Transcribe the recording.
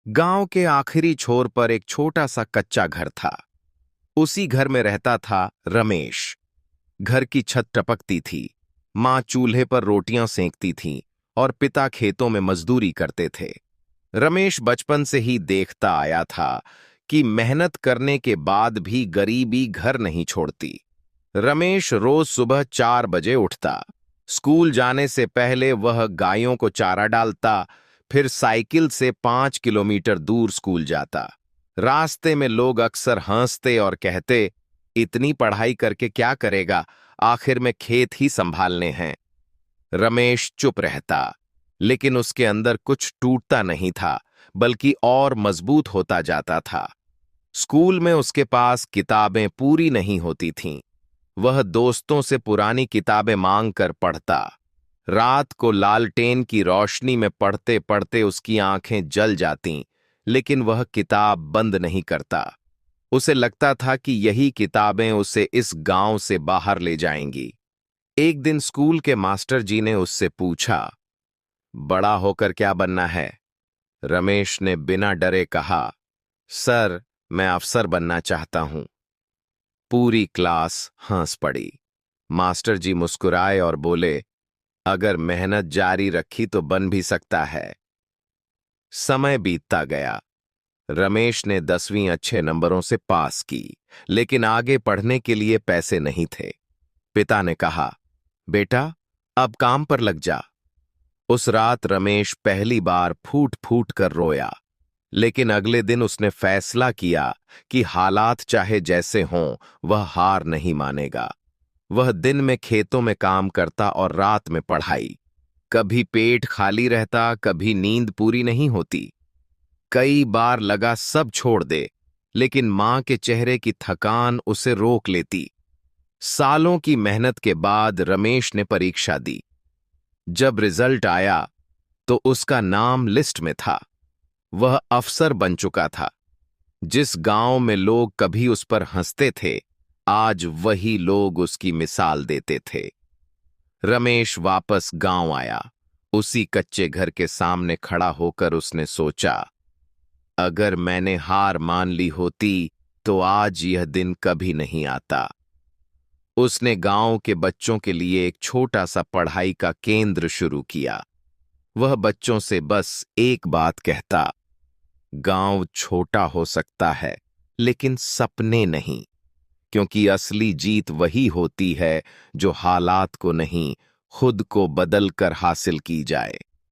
गांव के आखिरी छोर पर एक छोटा सा कच्चा घर था। उसी घर में रहता था रमेश। घर की छत टपकती थी। माँ चूल्हे पर रोटियां सेंकती थीं और पिता खेतों में मजदूरी करते थे। रमेश बचपन से ही देखता आया था कि मेहनत करने के बाद भी गरीबी घर नहीं छोड़ती। रमेश रोज सुबह 4 बजे उठता। स्कूल जाने से पहले वह गायों को चारा डालता, फिर साइकिल से 5 किलोमीटर दूर स्कूल जाता। रास्ते में लोग अक्सर हंसते और कहते, इतनी पढ़ाई करके क्या करेगा, आखिर में खेत ही संभालने हैं। रमेश चुप रहता, लेकिन उसके अंदर कुछ टूटता नहीं था, बल्कि और मजबूत होता जाता था। स्कूल में उसके पास किताबें पूरी नहीं होती थीं। वह दोस्तों से पुरानी किताबें मांग कर पढ़ता। रात को लालटेन की रोशनी में पढ़ते पढ़ते उसकी आंखें जल जातीं, लेकिन वह किताब बंद नहीं करता। उसे लगता था कि यही किताबें उसे इस गांव से बाहर ले जाएंगी। एक दिन स्कूल के मास्टर जी ने उससे पूछा, बड़ा होकर क्या बनना है? रमेश ने बिना डरे कहा, सर, मैं अफसर बनना चाहता हूं। पूरी क्लास हंस पड़ी। मास्टर जी मुस्कुराए और बोले, अगर मेहनत जारी रखी तो बन भी सकता है। समय बीतता गया। रमेश ने 10वीं अच्छे नंबरों से पास की, लेकिन आगे पढ़ने के लिए पैसे नहीं थे। पिता ने कहा, बेटा, अब काम पर लग जा। उस रात रमेश पहली बार फूट फूट कर रोया। लेकिन अगले दिन उसने फैसला किया कि हालात चाहे जैसे हों, वह हार नहीं मानेगा। वह दिन में खेतों में काम करता और रात में पढ़ाई। कभी पेट खाली रहता, कभी नींद पूरी नहीं होती। कई बार लगा सब छोड़ दे, लेकिन मां के चेहरे की थकान उसे रोक लेती। सालों की मेहनत के बाद रमेश ने परीक्षा दी। जब रिजल्ट आया तो उसका नाम लिस्ट में था। वह अफसर बन चुका था। जिस गांव में लोग कभी उस पर हंसते थे, आज वही लोग उसकी मिसाल देते थे। रमेश वापस गांव आया। उसी कच्चे घर के सामने खड़ा होकर उसने सोचा, अगर मैंने हार मान ली होती तो आज यह दिन कभी नहीं आता। उसने गांव के बच्चों के लिए एक छोटा सा पढ़ाई का केंद्र शुरू किया। वह बच्चों से बस एक बात कहता, गांव छोटा हो सकता है, लेकिन सपने नहीं, क्योंकि असली जीत वही होती है जो हालात को नहीं, खुद को बदल कर हासिल की जाए।